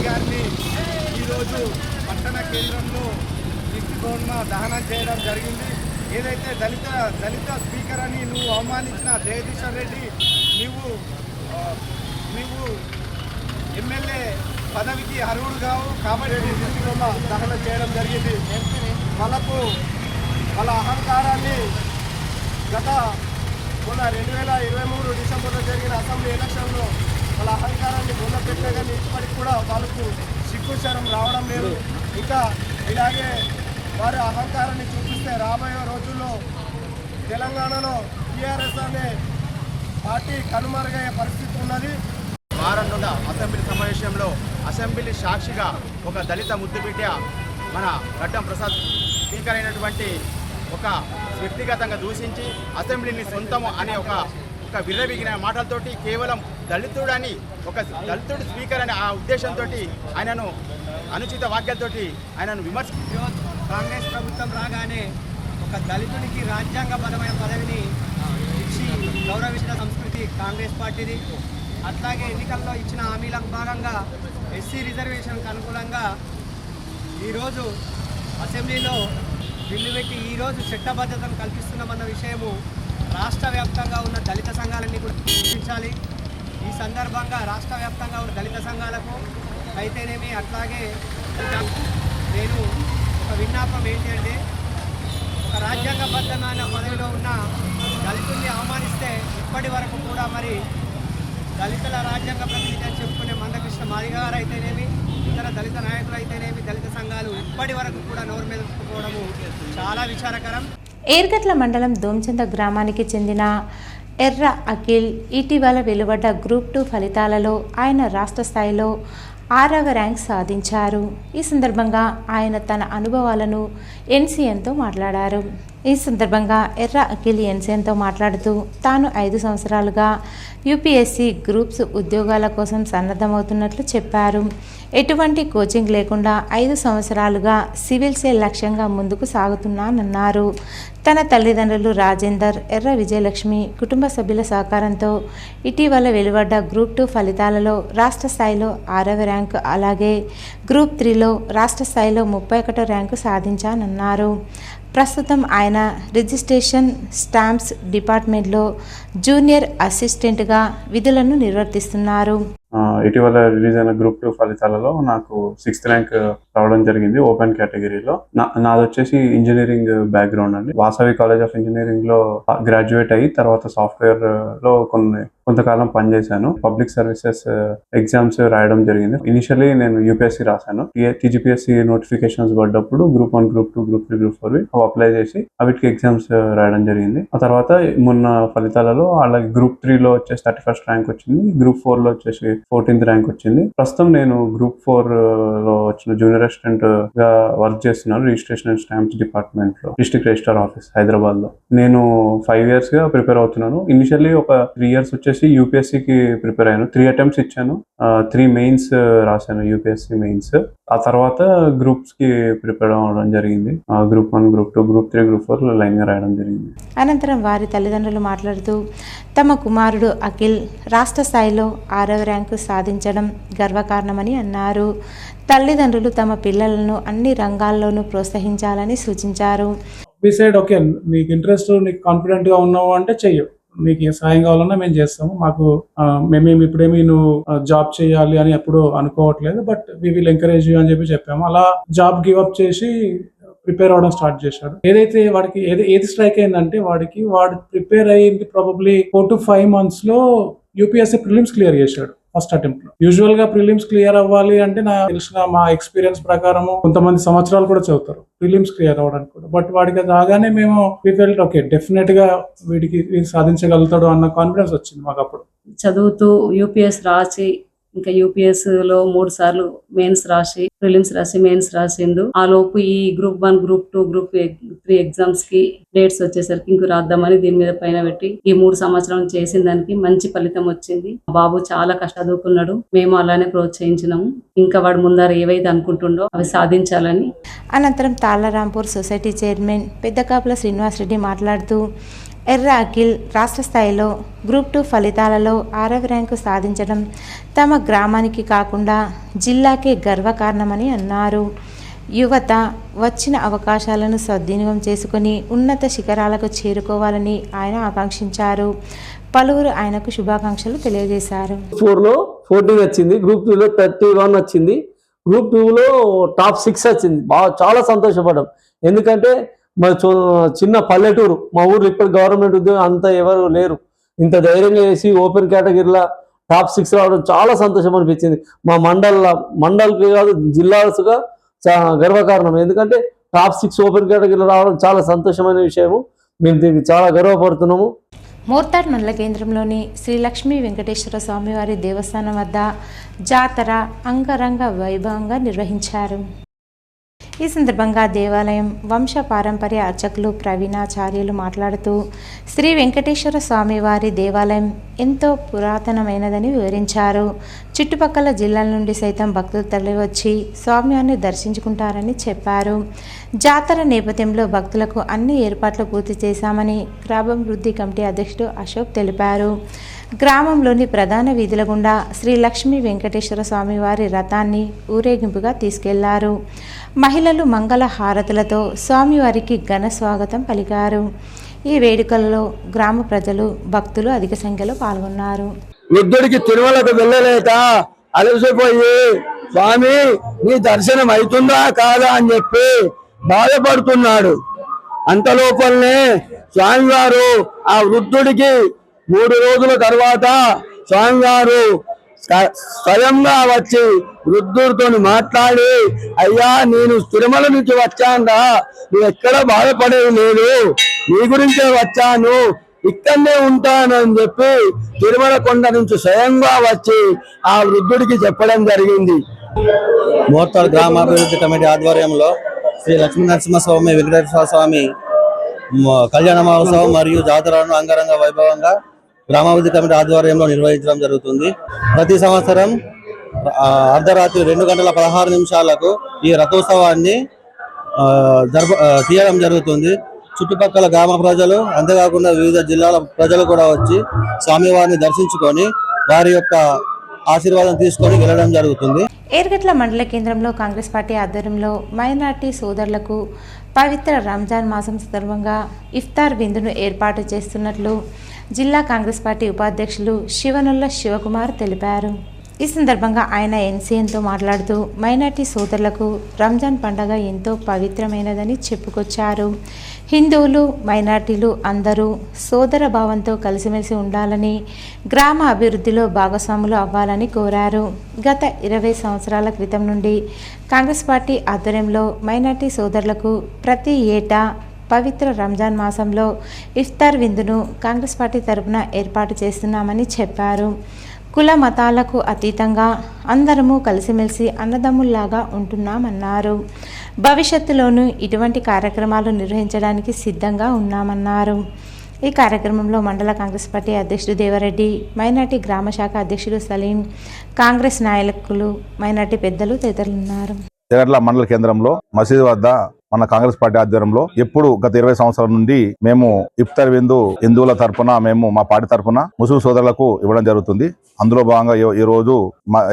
Speaker 12: గారిని ఈరోజు పట్టణ కేంద్రంలో దిష్టిబొమ్మ దహనం చేయడం జరిగింది. ఏదైతే దళిత స్పీకర్ అని నువ్వు అవమానించిన జగదీశ్వర్ రెడ్డి, నువ్వు ఎమ్మెల్యే పదవికి అర్హుడు కావు కాబట్టి దిష్టిబొమ్మ దహనం చేయడం జరిగింది. వాళ్ళ అహంకారాన్ని గత 2023 డిసెంబర్లో జరిగిన అసెంబ్లీ ఎలక్షన్లో వాళ్ళ అహంకారాన్ని పెట్టినా కానీ ఇప్పటికి కూడా వాళ్ళకు సిగ్గుచరం రావడం లేదు. ఇంకా ఇలాగే వారి అహంకారాన్ని చూపిస్తే రాబోయే రోజుల్లో తెలంగాణలో టీఆర్ఎస్ అనే పార్టీ కనుమరుగయ్యే పరిస్థితి ఉన్నది. వారంలో అసెంబ్లీ సమావేశంలో అసెంబ్లీ సాక్షిగా ఒక దళిత ముద్దుబిడ్డ మన గడ్డం ప్రసాద్ స్పీకర్ అయినటువంటి ఒక వ్యక్తిగతంగా దూషించి అసెంబ్లీని సొంతము అనే ఒక విర్రవీగిన మాటలతోటి కేవలం దళితుడని ఒక దళితుడు స్పీకర్ అనే ఆ ఉద్దేశంతో ఆయనను అనుచిత వాక్యాలతోటి ఆయనను కాంగ్రెస్ ప్రభుత్వం రాగానే ఒక దళితునికి రాజ్యాంగబద్ధమైన పదవిని ఇచ్చి గౌరవించిన సంస్కృతి కాంగ్రెస్ పార్టీది. అట్లాగే ఎన్నికల్లో ఇచ్చిన హామీలకు భాగంగా ఎస్సీ రిజర్వేషన్కి అనుకూలంగా ఈరోజు అసెంబ్లీలో బిల్లు పెట్టి ఈరోజు చట్టబద్ధతను కల్పిస్తున్నామన్న విషయము రాష్ట్ర వ్యాప్తంగా ఉన్న దళిత సంఘాలన్నీ కూడా గుర్తించాలి. ఈ సందర్భంగా రాష్ట్ర వ్యాప్తంగా ఉన్న దళిత సంఘాలకు అయితేనేమి అట్లాగే నేను ఒక విన్నపం ఏంటి అంటే, ఒక రాజ్యాంగబద్ధమైన పదవిలో ఉన్న దళితుల్ని అవమానిస్తే ఇప్పటి వరకు కూడా మరి దళితుల రాజ్యాంగ ప్రతినిధి అని చెప్పుకునే మందకృష్ణ మాదిగ గారు అయితేనేమి, ఇతర దళిత నాయకులు అయితేనేమి, దళిత సంఘాలు ఇప్పటి వరకు కూడా నోరు మీద పెట్టుకోవడము చాలా విచారకరం.
Speaker 1: ఏర్గట్ల మండలం దోంచంద గ్రామానికి చెందిన ఎర్ర అఖిల్ ఇటీవల వెలువడ్డ గ్రూప్ 2 ఫలితాలలో ఆయన రాష్ట్ర స్థాయిలో 6వ ర్యాంక్ సాధించారు. ఈ సందర్భంగా ఆయన తన అనుభవాలను ఎన్సీఎన్తో మాట్లాడారు. ఈ సందర్భంగా ఎర్ర అఖిల్ ఎన్సీఎన్తో మాట్లాడుతూ తాను 5 సంవత్సరాలుగా యూపీఎస్సీ గ్రూప్స్ ఉద్యోగాల కోసం సన్నద్ధమవుతున్నట్లు చెప్పారు. ఎటువంటి కోచింగ్ లేకుండా 5 సంవత్సరాలుగా సివిల్ సేల్ లక్ష్యంగా ముందుకు సాగుతున్నానన్నారు. తన తల్లిదండ్రులు రాజేందర్, ఎర్ర విజయలక్ష్మి, కుటుంబ సభ్యుల సహకారంతో ఇటీవల వెలువడ్డ గ్రూప్ 2 ఫలితాలలో రాష్ట్ర స్థాయిలో 6వ ర్యాంకు, అలాగే గ్రూప్ 3లో రాష్ట్ర స్థాయిలో 31వ ర్యాంకు సాధించానన్నారు. ప్రస్తుతం ఆయన రిజిస్ట్రేషన్ స్టాంప్స్ డిపార్ట్మెంట్లో జూనియర్ అసిస్టెంట్గా విధులను నిర్వర్తిస్తున్నారు.
Speaker 13: ఇటీవల రిలీజ్ అయిన గ్రూప్ 2 ఫలితాలలో నాకు 6th ర్యాంక్ రావడం జరిగింది ఓపెన్ కేటగిరీలో. నాది వచ్చేసి ఇంజనీరింగ్ బ్యాక్గ్రౌండ్ అండి. వాసవి కాలేజ్ ఆఫ్ ఇంజనీరింగ్ లో గ్రాడ్యుయేట్ అయ్యి తర్వాత సాఫ్ట్వేర్ లో కొంతకాలం పనిచేశాను. పబ్లిక్ సర్వీసెస్ ఎగ్జామ్స్ రాయడం జరిగింది. ఇనిషియల్లీ నేను యూపీఎస్సీ రాశాను. టీజీపీఎస్సీ నోటిఫికేషన్స్ పడ్డప్పుడు group 1, group 2, group 3, group 4 apply చేసి వీటికి ఎగ్జామ్స్ రాయడం జరిగింది. ఆ తర్వాత మొన్న ఫలితాలలో అలాగే గ్రూప్ 3లో వచ్చేసి 31st ర్యాంక్ వచ్చింది. గ్రూప్ 4లో వచ్చేసి 14th ర్యాంక్ వచ్చింది. ప్రస్తుతం నేను గ్రూప్ 4లో వచ్చిన జూనియర్ అసిస్టెంట్ గా వర్క్ చేస్తున్నాను రిజిస్ట్రేషన్ అండ్ స్టాంప్స్ డిపార్ట్మెంట్ లో, డిస్ట్రిక్ట్ రిజిస్ట్రార్ ఆఫీస్ హైదరాబాద్ లో. నేను 5 years గా ప్రిపేర్ అవుతున్నాను. ఇనిషియల్లీ ఒక 3 years వచ్చేసి వచ్చేసి యూపీఎస్సీకి ప్రిపేర్ అయ్యాను. 3 అటెంప్ట్స్ ఇచ్చాను. 3 మెయిన్స్ రాశాను, యూపీఎస్సీ మెయిన్స్. ఆ తర్వాత గ్రూప్స్కి ప్రిపేర్ అవ్వడం జరిగింది. గ్రూప్ 1, గ్రూప్ 2, గ్రూప్ 3, గ్రూప్ 4 లైన్గా రాయడం జరిగింది.
Speaker 1: అనంతరం వారి తల్లిదండ్రులు మాట్లాడుతూ తమ కుమారుడు అఖిల్ రాష్ట్ర స్థాయిలో 6వ ర్యాంకు సాధించడం గర్వకారణమని అన్నారు. తల్లిదండ్రులు తమ పిల్లలను అన్ని రంగాల్లోనూ ప్రోత్సహించాలని సూచించారు.
Speaker 14: డిసైడ్ ఓకే, నీకు ఇంట్రెస్ట్, నీకు కాన్ఫిడెంట్గా ఉన్నావు అంటే చెయ్యు, నీకు ఏ సాయం కావాలన్నా మేము చేస్తాము. మాకు మేము ఇప్పుడేమి నువ్వు జాబ్ చేయాలి అని ఎప్పుడు అనుకోవట్లేదు, but we will encourage you అని చెప్పాము. అలా జాబ్ గివ్ అప్ చేసి ప్రిపేర్ అవడం స్టార్ట్ చేశాడు. ఏదైతే వాడికి ఏది స్ట్రైక్ అయిందంటే వాడు ప్రిపేర్ అయ్యింది ప్రాబబ్లీ 4 to 5 months లో యూపీఎస్సీ ప్రిలిమ్స్ క్లియర్ చేశాడు ఫస్ట్ అటెంప్ట్ లో. యూజువల్ గా ప్రిలిమ్స్ క్లియర్ అవ్వాలి అంటే నాకు తెలిసిన మా ఎక్స్పీరియన్స్ ప్రకారం కొంతమంది సంవత్సరాలు కూడా చదువుతారు ప్రిలిమ్స్ క్లియర్ అవ్వడానికి కూడా. బట్ వాడికి రాగానే మేము ఫెల్ట్ ఓకే, డెఫినెట్ గా వీడికి సాధించగలుగుతాడు అన్న కాన్ఫిడెన్స్ వచ్చింది మాకు. అప్పుడు
Speaker 15: చదువుతూ యూపీఎస్ రాసి ఇంకా యూపీఎస్ లో 3 సార్లు మెయిన్స్ రాసి ప్రిలిమ్స్ రాసి మెయిన్స్ రాసిండు. ఆ లోపు ఈ గ్రూప్ 1, గ్రూప్ 2, గ్రూప్ 3 ఎగ్జామ్స్ కి డేట్స్ వచ్చేసరికి ఇంక రాద్దామని దీని మీద పైన పెట్టి ఈ 3 సంవత్సరాలు చేసిన దానికి మంచి ఫలితం వచ్చింది. బాబు చాలా చదువుకున్నాడు, మేము అలానే ప్రోత్సహించినాము. ఇంకా వాడు ముందర ఏవైతే అనుకుంటుండో అవి సాధించాలని.
Speaker 1: అనంతరం తాళ్లరాంపూర్ సొసైటీ చైర్మన్ పెద్దకాపుల శ్రీనివాసరెడ్డి మాట్లాడుతూ ఎర్ర అఖిల్ రాష్ట్ర స్థాయిలో గ్రూప్ 2 ఫలితాలలో 6వ ర్యాంకు సాధించడం తమ గ్రామానికి కాకుండా జిల్లాకే గర్వకారణమని అన్నారు. యువత వచ్చిన అవకాశాలను సద్వినియోగం చేసుకుని ఉన్నత శిఖరాలకు చేరుకోవాలని ఆయన ఆకాంక్షించారు. పలువురు ఆయనకు శుభాకాంక్షలు తెలియజేశారు.
Speaker 16: 4లో 14 వచ్చింది, గ్రూప్ 2లో 31 వచ్చింది, గ్రూప్ 2లో టాప్ 6 వచ్చింది. చాలా సంతోషపడ్డాం. ఎందుకంటే మా చిన్న పల్లెటూరు, మా ఊరు ఇప్పుడు గవర్నమెంట్ ఉద్యోగం అంత ఎవరు లేరు. ఇంత ధైర్యంగా వేసి ఓపెన్ కేటగిరీలో టాప్ 6 రావడం చాలా సంతోషం అనిపించింది. మా మండల్కి కాదు జిల్లాసుగా గర్వకారణం. ఎందుకంటే టాప్ 6 ఓపెన్ కేటగిరీలో రావడం చాలా సంతోషమైన విషయము. మేము దీనికి చాలా గర్వపడుతున్నాము.
Speaker 1: మోర్తాడ్ మండల కేంద్రంలోని శ్రీ లక్ష్మీ వెంకటేశ్వర స్వామివారి దేవస్థానం వద్ద జాతర అంగరంగ వైభవంగా నిర్వహించారు. ఈ సందర్భంగా దేవాలయం వంశ పారంపర్య అర్చకులు ప్రవీణాచార్యులు మాట్లాడుతూ శ్రీ వెంకటేశ్వర స్వామివారి దేవాలయం ఎంతో పురాతనమైనదని వివరించారు. చుట్టుపక్కల జిల్లాల నుండి సైతం భక్తులు తరలివచ్చి స్వామివారిని దర్శించుకుంటారని చెప్పారు. జాతర నేపథ్యంలో భక్తులకు అన్ని ఏర్పాట్లు పూర్తి చేశామని గ్రామాభివృద్ధి కమిటీ అధ్యక్షుడు అశోక్ తెలిపారు. గ్రామంలోని ప్రధాన వీధుల గుండా శ్రీ లక్ష్మీ వెంకటేశ్వర స్వామివారి రథాన్ని ఊరేగింపుగా తీసుకెళ్లారు. మహిళలు మంగళ హారతులతో స్వామివారికి ఘన స్వాగతం పలికారు. ఈ వేడుకలలో గ్రామ ప్రజలు, భక్తులు అధిక సంఖ్యలో పాల్గొన్నారు.
Speaker 17: వృద్ధుడికి తిరుమలకు వెళ్ళలేక అలసిపోయి స్వామి నీ దర్శనం అవుతుందా కాదా అని చెప్పి బాధపడుతున్నాడు. అంతలోపలనే స్వామివారు ఆ వృద్ధుడికి 3 రోజుల తర్వాత స్వామివారు స్వయంగా వచ్చి వృద్ధుడితో మాట్లాడి, అయ్యా నేను తిరుమల నుంచి వచ్చానురా, నువ్వు ఎక్కడ బాధపడేది లేదు, నీ గురించే వచ్చాను, ఇక్కడనే ఉంటానని చెప్పి తిరుమల కొండ నుంచి స్వయంగా వచ్చి ఆ వృద్ధుడికి చెప్పడం జరిగింది.
Speaker 18: మోర్తాడ్ గ్రామాభివృద్ధి కమిటీ ఆధ్వర్యంలో శ్రీ లక్ష్మీ నరసింహస్వామి వెంకటేశ్వర స్వామి కళ్యాణ మహోత్సవం మరియు జాతరను అంగరంగ వైభవంగా గ్రామాభివృద్ధి కమిటీ ఆధ్వర్యంలో నిర్వహించడం జరుగుతుంది. ప్రతి సంవత్సరం అర్ధరాత్రి 2:16 ఈ రథోత్సవాన్ని తీయడం జరుగుతుంది. చుట్టుపక్కల గ్రామ ప్రజలు, అంతేకాకుండా వివిధ జిల్లాల ప్రజలు కూడా వచ్చి స్వామివారిని దర్శించుకొని వారి యొక్క ఆశీర్వాదం తీసుకొని వెళ్ళడం జరుగుతుంది.
Speaker 1: ఏర్గట్ల మండల కేంద్రంలో కాంగ్రెస్ పార్టీ ఆధ్వర్యంలో మైనార్టీ సోదరులకు పవిత్ర రంజాన్ మాసం సందర్భంగా ఇఫ్తార్ విందును ఏర్పాటు చేస్తున్నట్లు జిల్లా కాంగ్రెస్ పార్టీ ఉపాధ్యక్షులు శివనుల్ల శివకుమార్ తెలిపారు. ఈ సందర్భంగా ఆయన ఎన్సీఎన్తో మాట్లాడుతూ మైనార్టీ సోదరులకు రంజాన్ పండుగ ఎంతో పవిత్రమైనదని చెప్పుకొచ్చారు. హిందువులు, మైనార్టీలు అందరూ సోదర భావంతో కలిసిమెలిసి ఉండాలని, గ్రామ అభివృద్ధిలో భాగస్వాములు అవ్వాలని కోరారు. గత 20 సంవత్సరాల క్రితం నుండి కాంగ్రెస్ పార్టీ ఆధ్వర్యంలో మైనార్టీ సోదరులకు ప్రతి ఏటా పవిత్ర రంజాన్ మాసంలో ఇఫ్తార్ విందును కాంగ్రెస్ పార్టీ తరపున ఏర్పాటు చేస్తున్నామని చెప్పారు. కుల మతాలకు అతీతంగా అందరము కలిసిమెలిసి అన్నదమ్ముల్లాగా ఉంటున్నామన్నారు. భవిష్యత్తులోనూ ఇటువంటి కార్యక్రమాలు నిర్వహించడానికి సిద్ధంగా ఉన్నామన్నారు. ఈ కార్యక్రమంలో మండల కాంగ్రెస్ పార్టీ అధ్యక్షుడు దేవరెడ్డి, మైనార్టీ గ్రామ శాఖ అధ్యక్షుడు సలీం, కాంగ్రెస్ నాయకులు, మైనార్టీ పెద్దలు తదితరులు ఉన్నారు.
Speaker 5: ఎర్రడ్ల మండల కేంద్రంలో మసీదు వద్ద మన కాంగ్రెస్ పార్టీ ఆధ్వర్యంలో ఎప్పుడు గత 20 సంవత్సరాల నుండి మేము ఇఫ్తార్ విందు హిందువుల తరపున మేము మా పార్టీ తరపున ముస్లిం సోదరులకు ఇవ్వడం జరుగుతుంది. అందులో భాగంగా ఈ రోజు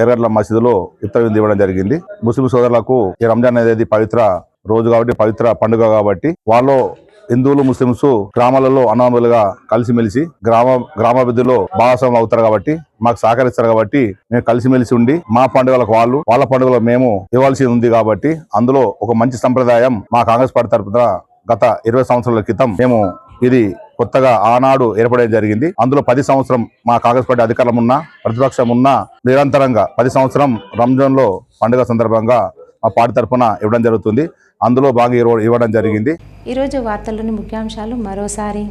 Speaker 5: ఎర్రడ్ల మసీదులో ఇఫ్తార్ విందు ఇవ్వడం జరిగింది. ముస్లిం సోదరులకు ఈ రంజాన్ అనేది పవిత్ర రోజు కాబట్టి, పవిత్ర పండుగ కాబట్టి వాళ్ళు హిందువులు ముస్లింస్ గ్రామాలలో అన్నదమ్ములుగా కలిసిమెలిసి గ్రామాభివృద్ధిలో భాగస్వాములు అవుతారు కాబట్టి, మాకు సహకరిస్తారు కాబట్టి మేము కలిసిమెలిసి ఉండి మా పండుగలకు వాళ్ళ పండుగలో మేము ఇవ్వాల్సి ఉంది కాబట్టి, అందులో ఒక మంచి సంప్రదాయం మా కాంగ్రెస్ పార్టీ తరపున గత 20 సంవత్సరాల క్రితం మేము ఇది కొత్తగా ఆనాడు ఏర్పడేది జరిగింది. అందులో 10 సంవత్సరం మా కాంగ్రెస్ పార్టీ అధికారం ఉన్నా ప్రతిపక్షం ఉన్నా నిరంతరంగా 10 సంవత్సరం రంజాన్ లో పండుగ సందర్భంగా మా పార్టీ తరపున ఇవ్వడం జరుగుతుంది. అందులో బాగా ఇవ్వడం జరిగింది.
Speaker 1: ఈరోజు వార్తల్లోని ముఖ్యాంశాలు మరోసారి.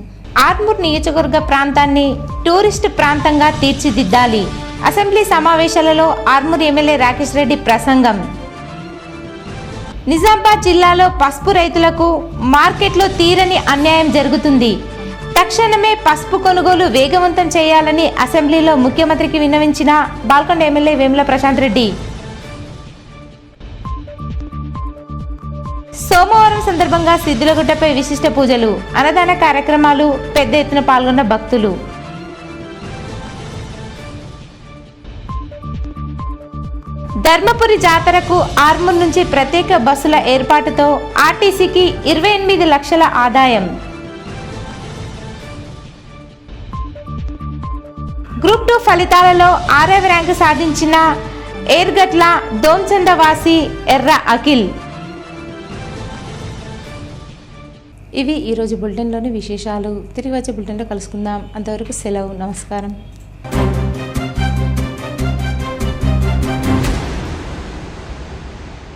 Speaker 1: ఆర్మూర్ నియోజకవర్గ ప్రాంతాన్ని టూరిస్ట్ ప్రాంతంగా తీర్చిదిద్దాలి. అసెంబ్లీ సమావేశాలలో ఆర్మూర్ ఎమ్మెల్యే రాకేష్ రెడ్డి ప్రసంగం. నిజామాబాద్ జిల్లాలో పసుపు రైతులకు మార్కెట్లో తీరని అన్యాయం జరుగుతుంది. తక్షణమే పసుపు కొనుగోలు వేగవంతం చేయాలని అసెంబ్లీలో ముఖ్యమంత్రికి విన్నవించిన బాల్కొండ ఎమ్మెల్యే వేముల ప్రశాంత్ రెడ్డి. సోమవారం సందర్భంగా సిద్ధులగుట్టపై విశిష్ట పూజలు, అన్నదాన కార్యక్రమాలు, పెద్ద ఎత్తున పాల్గొన్న భక్తులు. ధర్మపురి జాతరకు ఆర్మూర్ నుంచి ప్రత్యేక బస్సుల ఏర్పాటుతో ఆర్టీసీకి 28 లక్షల ఆదాయం. గ్రూప్ 2 ఫలితాలలో 6వ ర్యాంకు సాధించిన ఏర్గట్ల దోంచందవాసి ఎర్ర అఖిల్. ఇవి ఈరోజు బులెటిన్లోని విశేషాలు. తిరిగి వచ్చే బులెటిన్లో కలుసుకుందాం. అంతవరకు సెలవు. నమస్కారం.